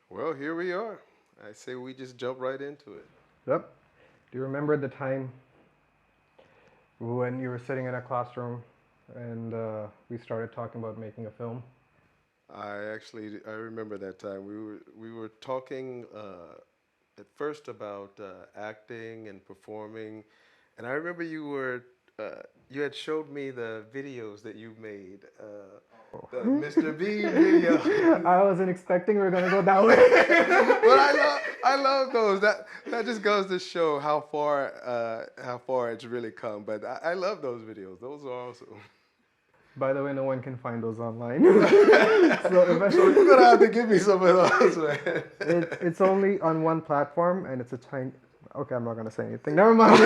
Well, here we are. I say we just jump right into it. Yep. Do you remember the time when you were sitting in a classroom and we started talking about making a film? I remember that time we were talking at first about acting and performing, and I remember you had showed me the videos that you made, the Mr. Bean video. I wasn't expecting we were gonna go that way. But I love those. That just goes to show how far it's really come. But I love those videos. Those are awesome. By the way, no one can find those online. So So you're gonna have to give me some of those, man. it's only on one platform and it's a tiny. Okay, I'm not gonna say anything. Never mind.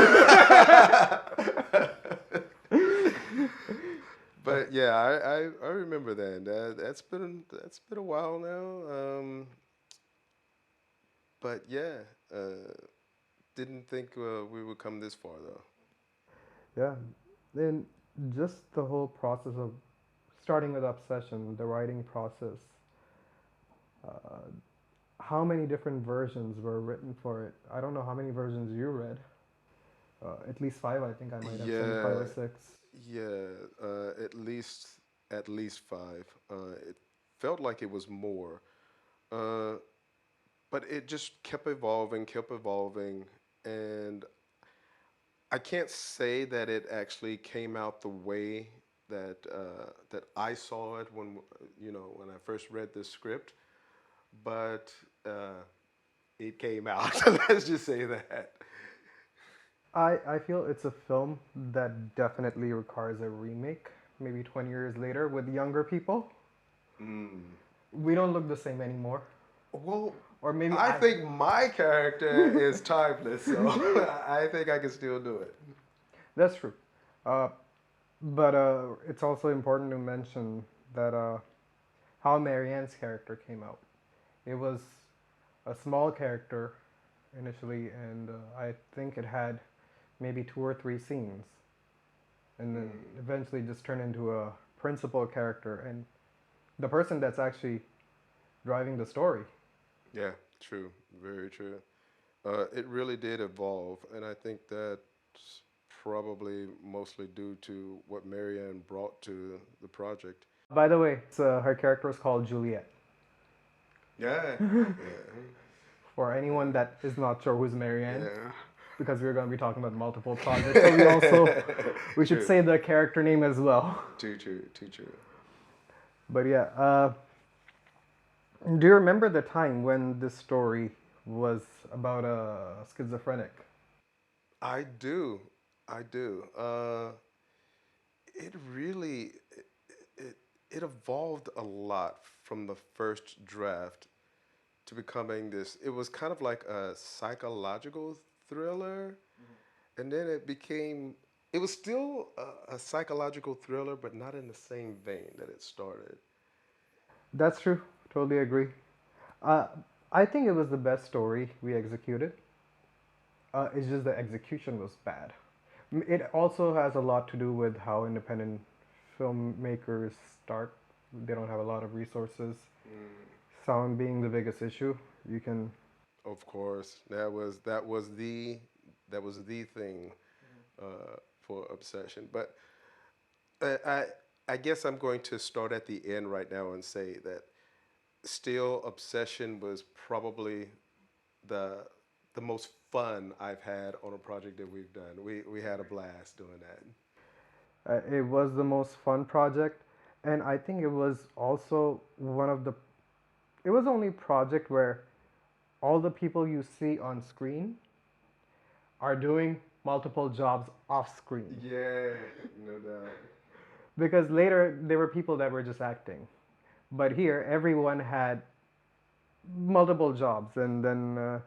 But yeah, I remember that. That's been a while now. But yeah, uh, didn't think we would come this far though. Yeah. Then just the whole process of starting with Obsession, the writing process. Uh, how many different versions were written for it? I don't know how many versions you read. At least five, I think I might have seen five Yeah, or six. yeah. At least five. It felt like it was more. Uh, but it just kept evolving, and I can't say that it actually came out the way that I saw it when I first read the script, but it came out. Let's just say that. I feel it's a film that definitely requires a remake, maybe 20 years later with younger people. Mm. We don't look the same anymore. Well, Or maybe I I. think my character is timeless, so I think I can still do it. That's true. Uh, but it's also important to mention that how Marianne's character came out. It was a small character initially, and I think it had maybe two or three scenes, and then Mm. eventually just turned into a principal character and the person that's actually driving the story. Yeah, true, very true. It really did evolve, and I think that's probably mostly due to what Marianne brought to the project. By the way, her character is called Juliet. Yeah, yeah, For anyone that is not sure who's Marianne, yeah. because we're going to be talking about multiple projects, so we should True, say the character name as well. too true, too true. But yeah, do you remember the time when this story was about a schizophrenic? I do, I do. It really it, it evolved a lot from the first draft to becoming this. It was kind of like a psychological thriller, and then it became. It was still a psychological thriller, but not in the same vein that it started. That's true. Totally agree. Uh, I think it was the best story we executed. It's just the execution was bad. It also has a lot to do with how independent filmmakers start. They don't have a lot of resources. Mm, Sound being the biggest issue. You can. of course, that was the thing for obsession. But I I guess I'm going to start at the end right now and say that still obsession was probably the the most fun I've had on a project that we've done. We had a blast doing that. It was the most fun project, and I think it was also one of the. It was the only project where all the people you see on screen are doing multiple jobs off screen. Yeah, no doubt. Because later there were people that were just acting, but here everyone had multiple jobs, and then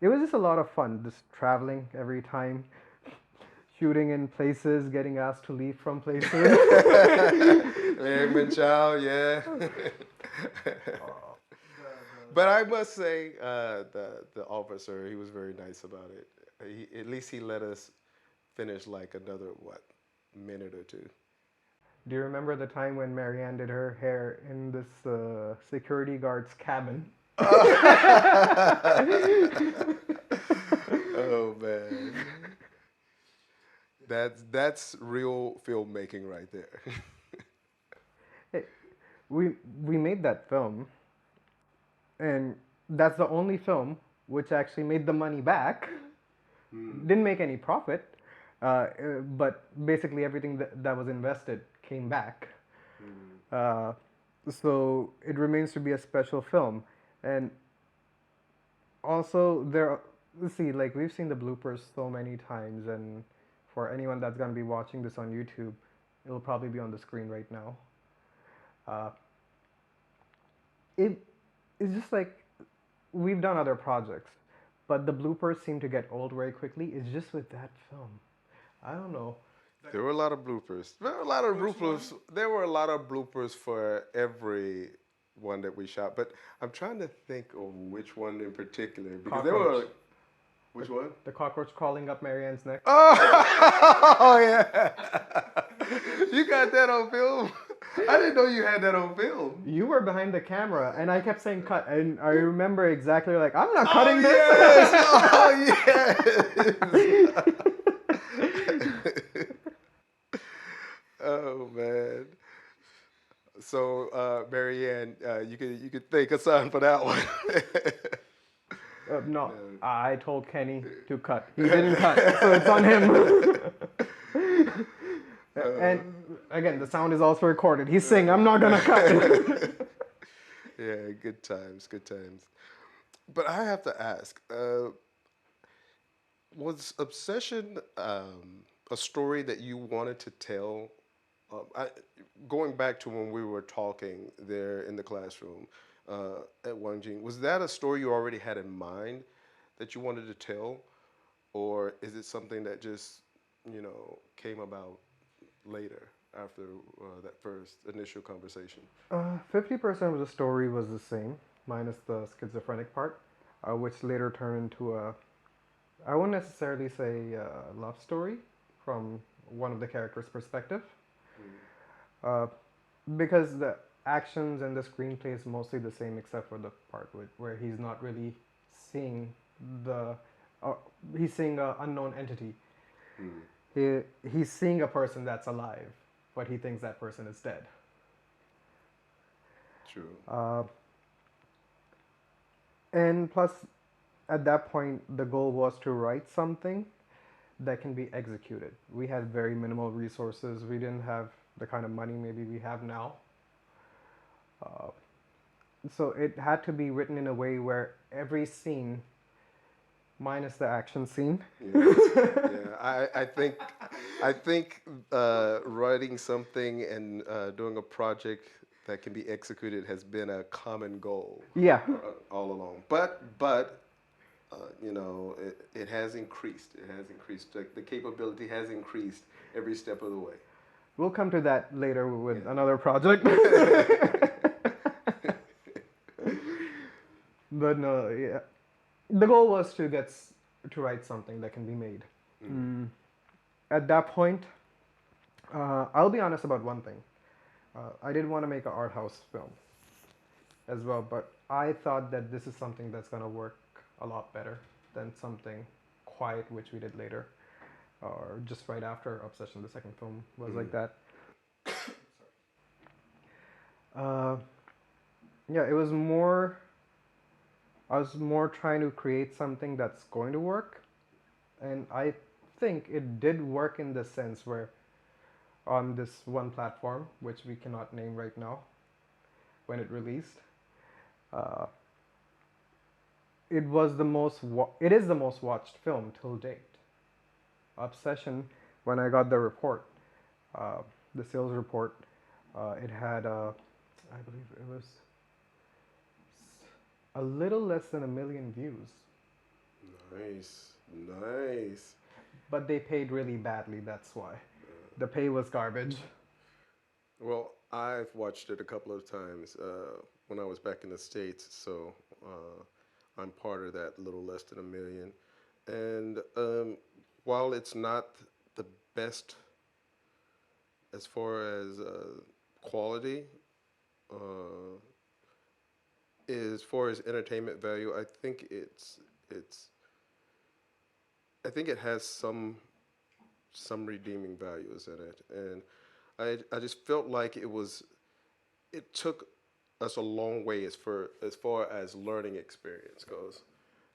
it was just a lot of fun. Just traveling every time, shooting in places, getting asked to leave from places. Eggman Chow, yeah. But I must say, the officer, he was very nice about it. At least he let us finish like another what minute or two. Do you remember the time when Marianne did her hair in this security guard's cabin? Oh man, that's real filmmaking right there. Hey, we we made that film, and that's the only film which actually made the money back. Hmm. Didn't make any profit, but basically everything that was invested came back. Hmm. Uh, so it remains to be a special film, and also there. Let's see, like we've seen the bloopers so many times, and for anyone that's gonna be watching this on YouTube, it'll probably be on the screen right now. Uh, it it's just like we've done other projects, but the bloopers seem to get old very quickly. It's just with that film. I don't know. There were a lot of bloopers. There were a lot of bloopers. There were a lot of bloopers for every one that we shot. But I'm trying to think of which one in particular because there Cockroach. were which one? The cockroach crawling up Marianne's neck. Oh, yeah. You got that on film? I didn't know you had that on film. You were behind the camera, and I kept saying cut, and I remember exactly like I'm not Oh cutting yes. Oh yes. Oh man. So Marianne, you could thank Hassan for that one. No, No. I told Kenny to cut. He didn't cut, so it's on him. And again, the sound is also recorded. He's saying I'm not gonna cut. Yeah, good times, good times. But I have to ask, was Obsession a story that you wanted to tell? Going back to when we were talking there in the classroom at Wangjing, was that a story you already had in mind that you wanted to tell, or is it something that just came about later after that first initial conversation? 50% of the story was the same, minus the schizophrenic part, which later turned into a, I wouldn't necessarily say a love story from one of the characters' perspective, Mm. uh, because the actions and the screenplay is mostly the same except for the part where he's not really seeing the, uh, he's seeing an unknown entity. Mm. He, he's seeing a person that's alive, but he thinks that person is dead. True. Uh, and plus, at that point, the goal was to write something that can be executed. We had very minimal resources. We didn't have the kind of money maybe we have now. Uh, so it had to be written in a way where every scene, minus the action scene, Yes. Yeah. I think writing something and doing a project that can be executed has been a common goal yeah, all along. But it has increased. It has increased. The capability has increased every step of the way. we'll come to that later with Yeah. another project. But no, yeah, the goal was to to write something that can be made. Mm. At that point, I'll be honest about one thing. I did want to make an art house film as well, but I thought that this is something that's gonna work a lot better than something quiet, which we did later, or just right after Obsession. The second film was like Mm. that. Uh, yeah, it was more. I was more trying to create something that's going to work, and I think it did work in the sense where on this one platform, which we cannot name right now, when it released, uh, it is the most watched film till date. Obsession, when I got the report, uh, the sales report, it had, I believe it was a little less than 1 million views, Nice. Nice. but they paid really badly. That's why the pay was garbage. Well, I've watched it a couple of times when I was back in the States, so I'm part of that little less than a million. And while it's not the best as far as quality, uh, as far as entertainment value, it's I think it has some redeeming values in it, and I just felt like it took us a long way as far as learning experience goes,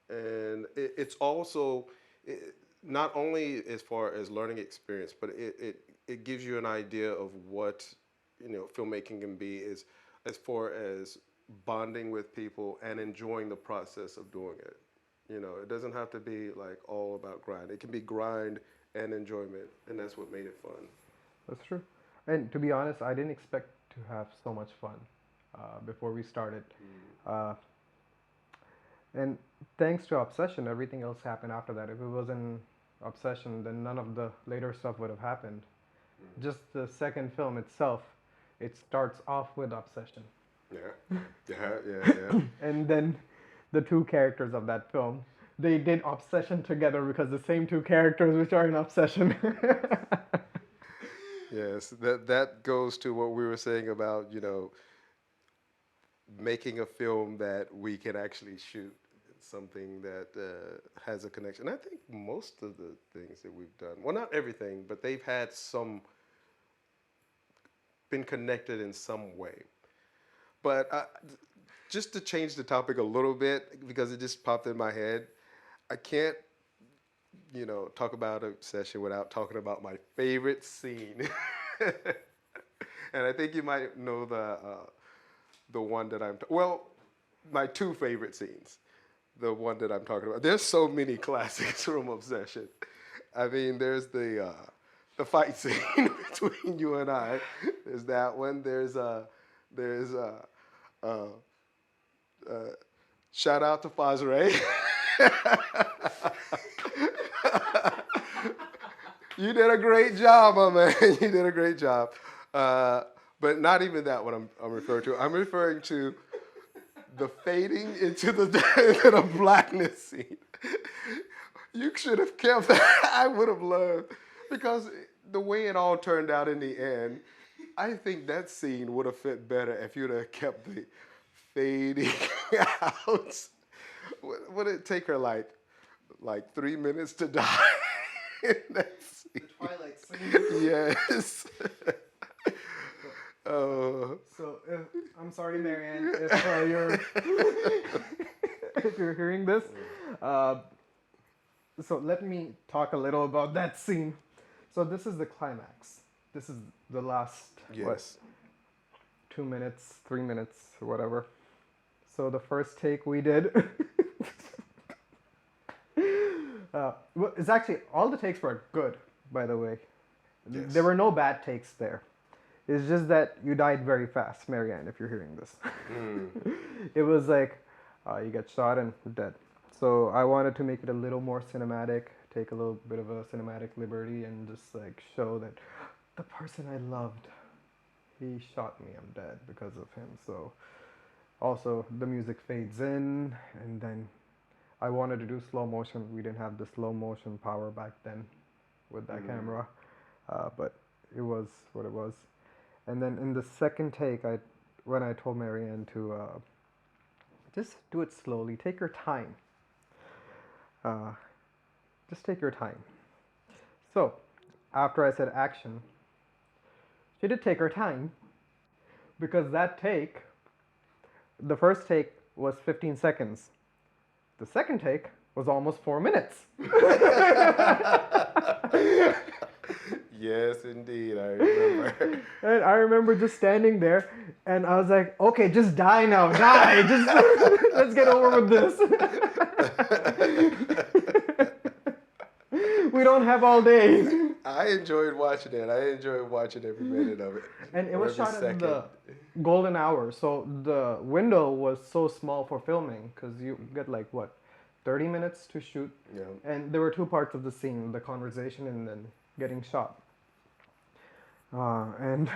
and it's also it, not only as far as learning experience, but it gives you an idea of what filmmaking can be as far as bonding with people and enjoying the process of doing it. It doesn't have to be like all about grind. It can be grind and enjoyment, and that's what made it fun. That's true. And to be honest, I didn't expect to have so much fun before we started. Uh, and thanks to Obsession, everything else happened after that. If it wasn't Obsession, then none of the later stuff would have happened. Just the second film itself, it starts off with Obsession. Yeah, yeah. And then the two characters of that film, they did Obsession together because the same two characters which are in Obsession. Yes, that goes to what we were saying about making a film that we can actually shoot, something that has a connection. I think most of the things that we've done, well, not everything, but they've had some been connected in some way. But just to change the topic a little bit because it just popped in my head, I can't talk about Obsession without talking about my favorite scene. And I think you might know the one that well, my two favorite scenes. The one that I'm talking about. There's so many classics from Obsession. I mean, there's the fight scene between you and I. There's that one. Uh, uh, Shout out to Fazre. You did a great job, my man. You did a great job. But not even that what I'm referring to. I'm referring to the fading into the blackness scene. You should have kept that. I would have loved because the way it all turned out in the end, I think that scene would have fit better if you'd have kept the fading out. Would it take her like 3 minutes to die in that scene? The Twilight scene. Yes. So, I'm sorry, Marianne, if you're if you're hearing this. So let me talk a little about that scene. So this is the climax. This is the last Yes. 2 minutes, 3 minutes, or whatever. So the first take we did. Well, it's actually all the takes were good, by the way. Yes. There were no bad takes there. It's just that you died very fast, Marianne, if you're hearing this. It was like you get shot and you're dead. So I wanted to make it a little more cinematic, take a little bit of a cinematic liberty, and just like show that the person I loved, he shot me, I'm dead because of him. So also the music fades in, and then I wanted to do slow motion. We didn't have the slow motion power back then with that camera, but it was what it was. And then in the second take, when I told Marianne to just do it slowly, take your time. Just take your time. So after I said action, she did take her time because that take, the first take was 15 seconds. The second take was almost 4 minutes. Yes, indeed, I remember. And I remember just standing there, and I was like, okay, just die now, die. Just let's get over with this. We don't have all day. I enjoyed watching it. I enjoyed watching every minute of it. And it was Every shot at second. the golden hour, so the window was so small for filming because you get like what, 30 minutes to shoot. Yeah. And there were two parts of the scene: the conversation and then getting shot. And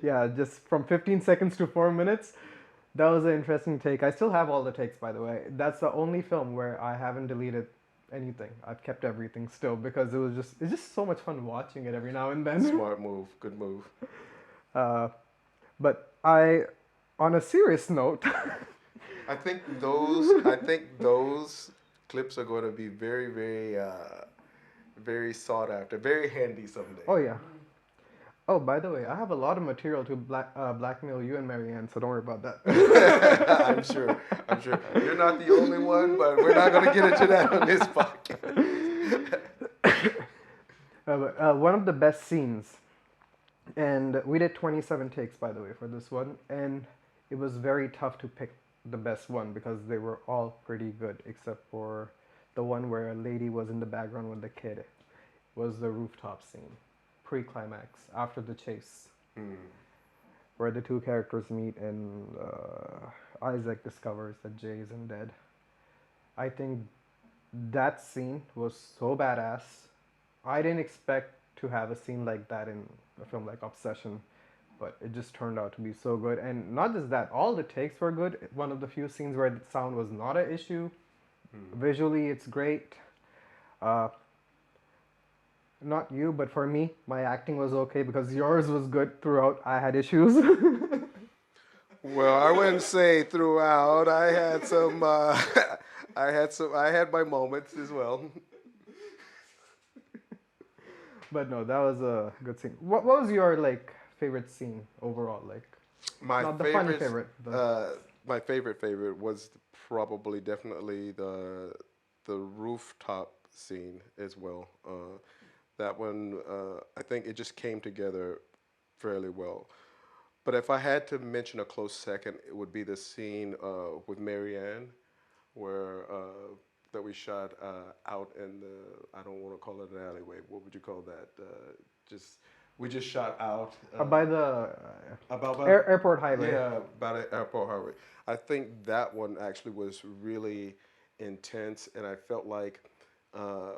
yeah, just from 15 seconds to 4 minutes, that was an interesting take. I still have all the takes, by the way. That's the only film where I haven't deleted anything. I've kept everything still because it's just so much fun watching it every now and then. Smart move. Good move. But I On a serious note, I think those clips are going to be very, very, very sought after, very handy someday. oh yeah. Oh, by the way, I have a lot of material to blackmail you and Marianne, so don't worry about that. I'm sure. I'm sure you're not the only one, but we're not going to get into that on this podcast. One of the best scenes, and we did 27 takes, by the way, for this one, and it was very tough to pick the best one because they were all pretty good, except for the one where a lady was in the background with the kid. It was the rooftop scene, pre-climax, after the chase, where the two characters meet and Isaac discovers that Jay isn't dead. I think that scene was so badass. I didn't expect to have a scene like that in a film like Obsession, but it just turned out to be so good. And not just that, all the takes were good. One of the few scenes where the sound was not an issue. Visually, it's great. Uh, not you, but for me, my acting was okay because yours was good throughout. I had issues. Well, I wouldn't say throughout. I had some. I had my moments as well. But no, that was a good scene. What was your like favorite scene overall? Like, My not the funny favorite, favorite. The uh, my favorite was probably definitely the rooftop scene as well. That one, I think it just came together fairly well. But if I had to mention a close second, it would be the scene with Marianne, where that we shot out in the. I don't want to call it an alleyway. What would you call that? Just we just shot out. by the About airport highway. yeah, about an airport highway. I think that one actually was really intense, and I felt like uh,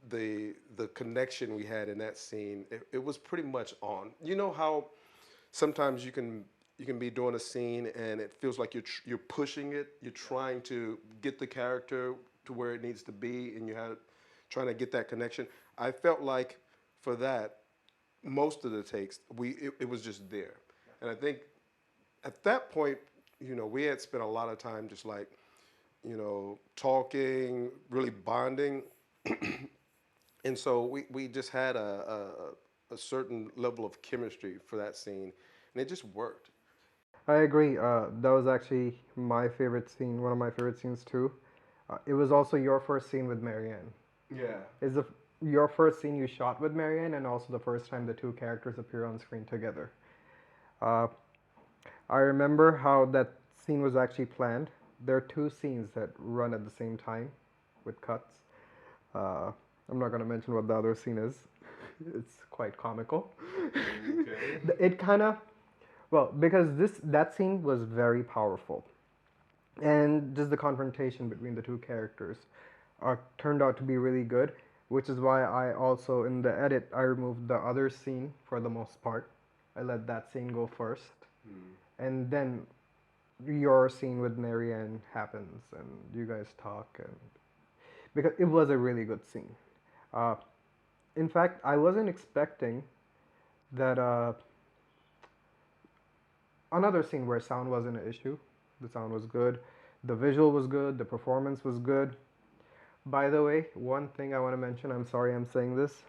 the connection we had in that scene, it was pretty much on. You know how sometimes you can be doing a scene and it feels like you're pushing it, you're trying to get the character to where it needs to be, and you had trying to get that connection. I felt like for that most of the takes it was just there, and I think at that point, we had spent a lot of time just like, talking, really bonding, and so we just had a certain level of chemistry for that scene, and it just worked. I agree. That was actually my favorite scene. One of my favorite scenes too. It was also your first scene with Marianne. Yeah. Is the your first scene you shot with Marianne, and also the first time the two characters appear on screen together. Uh, I remember how that scene was actually planned. There are two scenes that run at the same time, with cuts. Uh, I'm not gonna mention what the other scene is. It's quite comical. Okay. It kind of well because this that scene was very powerful, and just the confrontation between the two characters turned out to be really good, which is why I also in the edit I removed the other scene for the most part. I let that scene go first, and then your scene with Marianne happens, and you guys talk, and because it was a really good scene. Uh, in fact, I wasn't expecting that another scene where sound wasn't an issue. The sound was good, the visual was good, the performance was good. By the way, one thing I want to mention, I'm sorry I'm saying this.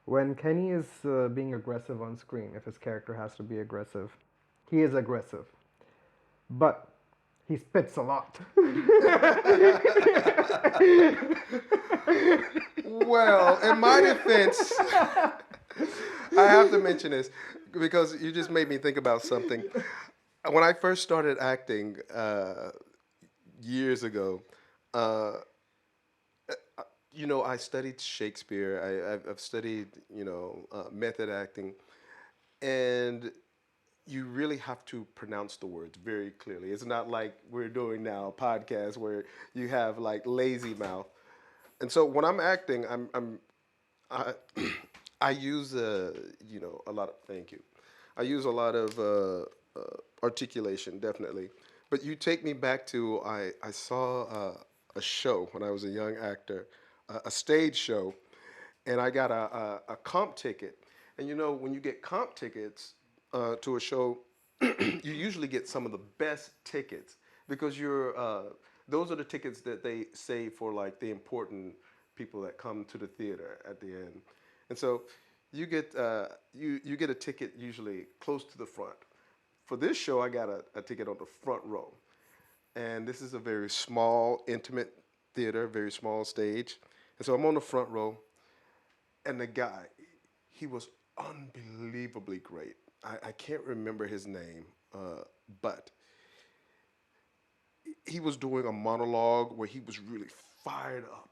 When Kenny is being aggressive on screen, if his character has to be aggressive, he is aggressive. But he spits a lot. Well, in my defense, I have to mention this because you just made me think about something. When I first started acting years ago, uh, I studied Shakespeare. I've studied, method acting, and you really have to pronounce the words very clearly. It's not like we're doing now a podcast where you have like lazy mouth. And so when I'm acting, I, I use a lot of thank you. I use a lot of articulation, definitely. But you take me back to I saw a show when I was a young actor, a stage show, and I got a comp ticket. And when you get comp tickets to a show, you usually get some of the best tickets because those are the tickets that they save for like the important people that come to the theater at the end. And so you get a ticket usually close to the front. For this show, I got a ticket on the front row. And this is a very small, intimate theater, very small stage. And so I'm on the front row, and the guy, he was unbelievably great. I can't remember his name, but he was doing a monologue where he was really fired up.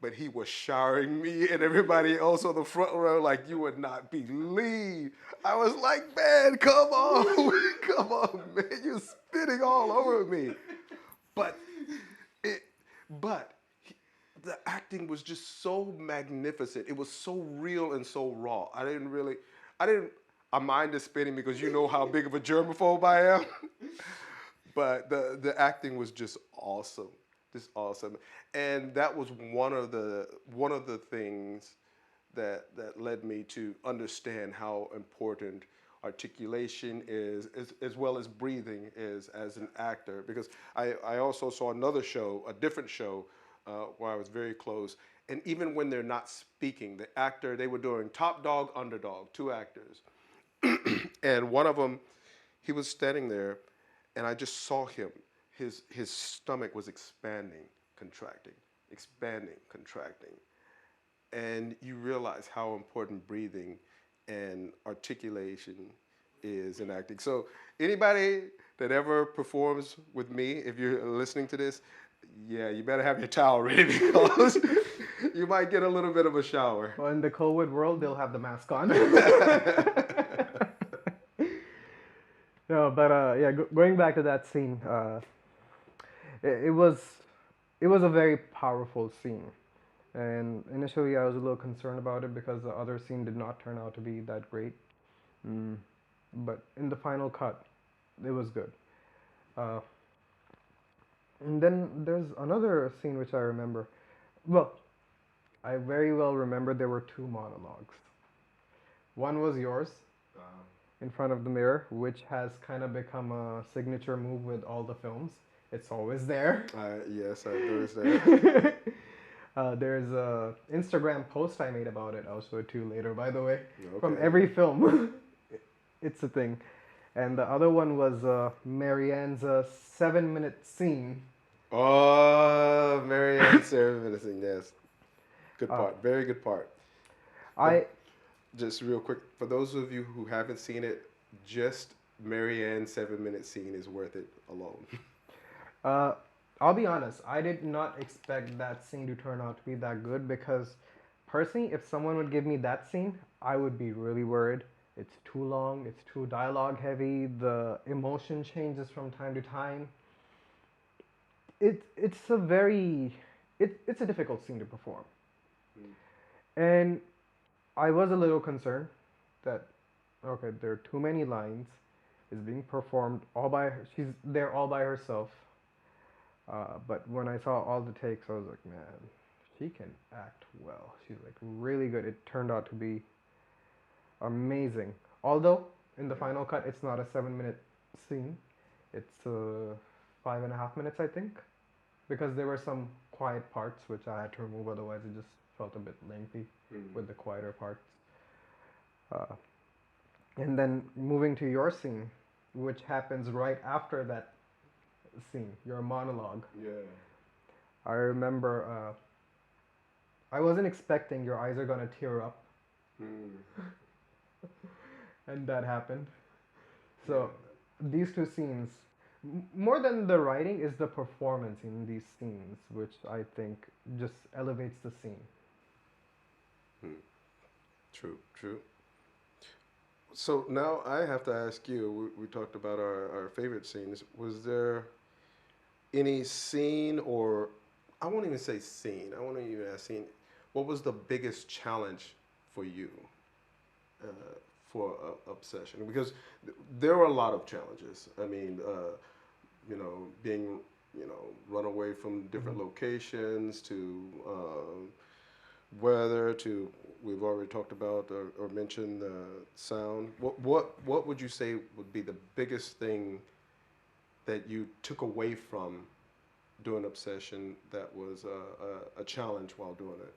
But he was showering me and everybody else on the front row like you would not believe. I was like, man, come on, come on, man, you're spitting all over me. But it, but the acting was just so magnificent. It was so real and so raw. I didn't. I mind the spitting because you know how big of a germaphobe I am. But the acting was just awesome, and that was one of the things that led me to understand how important articulation is as well as breathing is as an actor because I also saw another show, a different show, where I was very close, and even when they're not speaking, the actor, they were doing top dog, underdog, two actors, and one of them, he was standing there, and I just saw him. His stomach was expanding, contracting, expanding, contracting, and you realize how important breathing and articulation is in acting. So anybody that ever performs with me, if you're listening to this, yeah, you better have your towel ready because you might get a little bit of a shower. Well, in the COVID world, they'll have the mask on. No, but yeah, going back to that scene, it, it was it was a very powerful scene, and initially I was a little concerned about it because the other scene did not turn out to be that great. Mm. But in the final cut, it was good. Uh, and then there's another scene which I remember. Well, I very well remember there were two monologues. One was yours in front of the mirror, which has kind of become a signature move with all the films. It's always there. Yes, I noticed that. There's a Instagram post I made about it. I'll show it to you later, by the way. From Okay. every film, it's a thing. And the other one was Marianne's 7-minute scene. Oh, Marianne Sarah menacing, yes. Good Uh, part. Very good part. For, I just real quick, for those of you who haven't seen it, just Marianne's 7 minute scene is worth it alone. uh, I'll be honest. I did not expect that scene to turn out to be that good because, personally, if someone would give me that scene, I would be really worried. It's too long. It's too dialogue heavy. The emotion changes from time to time. It's a very it's a difficult scene to perform, and I was a little concerned that okay, there are too many lines. It's being performed all by her. She's there all by herself. But when I saw all the takes, I was like, man, she can act well. She's like really good. It turned out to be amazing. Although in the final cut, it's not a 7-minute scene. It's 5.5 minutes, I think, because there were some quiet parts which I had to remove. Otherwise, it just felt a bit lengthy with the quieter parts. Uh, and then moving to your scene, which happens right after that scene, your monologue. Yeah. I remember I wasn't expecting your eyes are gonna tear up, and that happened. So these two scenes, more than the writing, is the performance in these scenes, which I think just elevates the scene. True, true. So now I have to ask you, we talked about our favorite scenes. Was there any scene or, I won't even say scene, I won't even ask scene, what was the biggest challenge for you uh, for Obsession? Because there were a lot of challenges. I mean, being, run away from different locations to weather to we've already talked about or mentioned sound. What would you say would be the biggest thing that you took away from doing Obsession that was a challenge while doing it?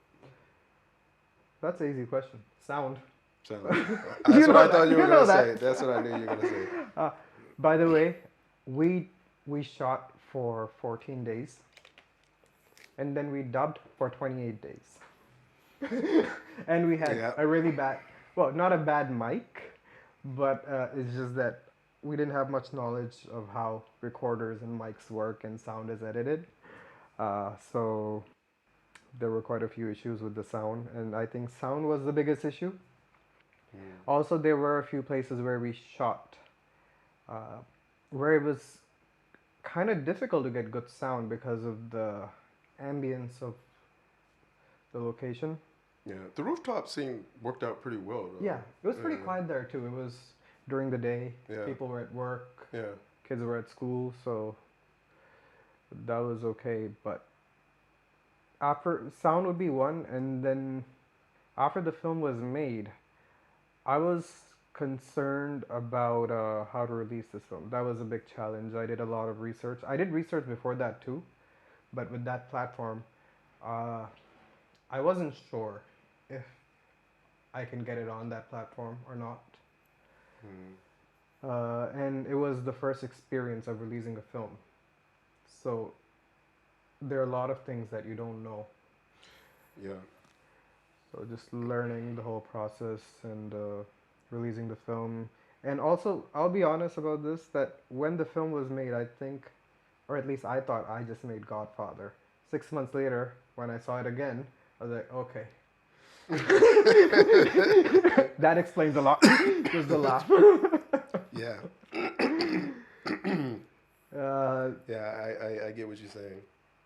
That's an easy question. Sound. Sound. You That's what know I that. thought you You were know gonna that. say. That's what I knew you were gonna say. Uh, by the way, we we shot for 14 days, and then we dubbed for 28 days, and we had Yeah. a really bad, well, not a bad mic, but it's just that we didn't have much knowledge of how recorders and mics work and sound is edited. So there were quite a few issues with the sound, and I think sound was the biggest issue. Mm. Also, there were a few places where we shot uh, where it was kind of difficult to get good sound because of the ambience of the location. Yeah. The rooftop scene worked out pretty well Yeah, it was though. pretty quiet there too. It was during the day, Yeah. people were at work, Yeah. kids were at school, so that was okay. But after sound would be one, and then after the film was made, I was concerned about how to release this film. That was a big challenge. I did a lot of research. I did research before that too, but with that platform, uh, I wasn't sure if I can get it on that platform or not. Mm. And it was the first experience of releasing a film. So there are a lot of things that you don't know. Yeah. So just learning the whole process and releasing the film. And also, I'll be honest about this, that when the film was made, I think, or at least I thought I just made Godfather. 6 months later, when I saw it again, I was like, okay. That explains a lot. Just the laugh. Yeah. Uh, Yeah. I get what you're saying.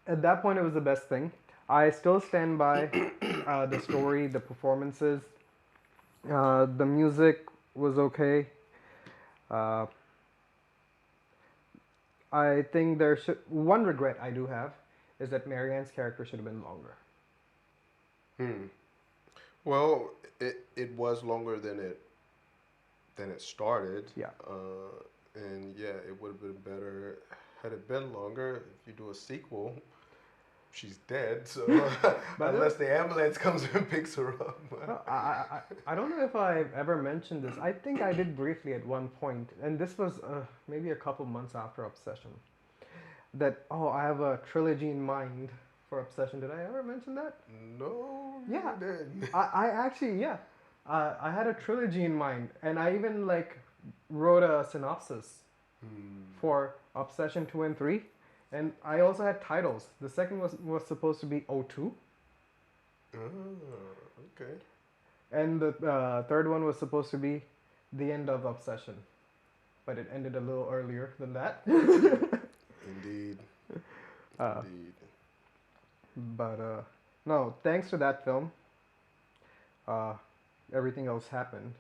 at that point, it was the best thing. I still stand by the story, the performances, the music was okay. Uh, I think there should one regret I do have is that Marianne's character should have been longer. Hmm. Well, it was longer than it started. Yeah, And yeah, it would have been better had it been longer. If you do a sequel, she's dead. So but unless the ambulance comes and picks her up. no, I don't know if I've ever mentioned this. I think I did briefly at one point, and this was maybe a couple months after Obsession. That I have a trilogy in mind for Obsession. Did I ever mention that? No, Yeah, you didn't. I actually, yeah, I had a trilogy in mind, and I even like wrote a synopsis Hmm. for Obsession 2 and 3, and I also had titles. The second was supposed to be O2, Ah, okay. and the third one was supposed to be The End of Obsession, but it ended a little earlier than that. Indeed. uh, Indeed. but no, thanks to that film, uh, everything else happened,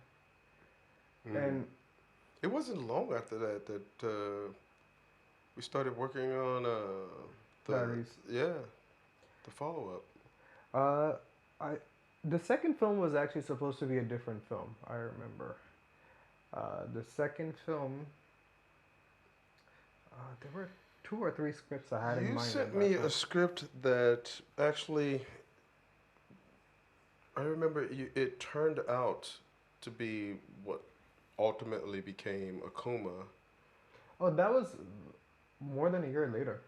Hmm. and It wasn't long after that that we started working on the Diaries. yeah the follow up. Uh, I the second film was actually supposed to be a different film. I remember. The second film, there were two or three scripts I had in You mind at sent that me a time. script that actually I remember it turned out to be what ultimately became Akuma Oh, that was more than a year later.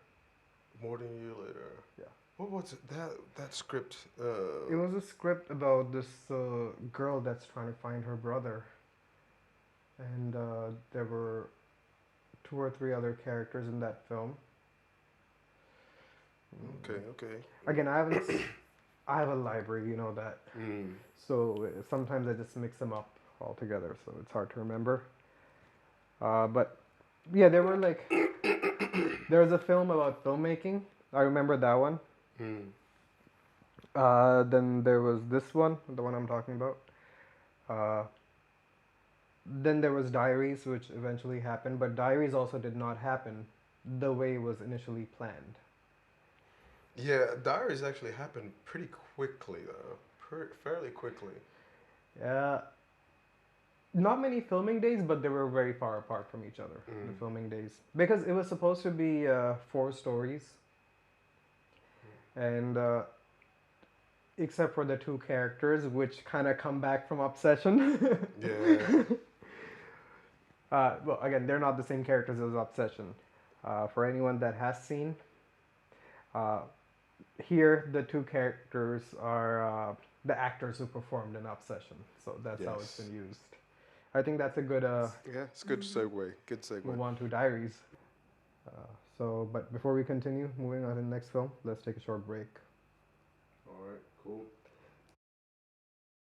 more than a year later. Yeah. What was it? That script? It was a script about this girl that's trying to find her brother, and there were two or three other characters in that film. Okay, okay. Again, I haven't. I have a library, you know that. Mm. So sometimes I just mix them up all together, so it's hard to remember. But yeah, there were like there was a film about filmmaking. I remember that one. Mm. Then there was this one, the one I'm talking about. Uh, then there was Diaries, which eventually happened, but Diaries also did not happen the way it was initially planned. Yeah, Diaries actually happened pretty quickly though. fairly quickly. Yeah, not many filming days, but they were very far apart from each other. The Mm. filming days, because it was supposed to be 4 stories, and except for the two characters, which kind of come back from Obsession. Yeah. Well, again, they're not the same characters as Obsession. For anyone that has seen, uh, here the two characters are the actors who performed in Obsession. So that's how it's Yes. been used. I think that's a good Yeah, it's a good segue. Good segue. move on to Diaries. Uh, but before we continue, moving on to the next film, let's take a short break. All right, cool.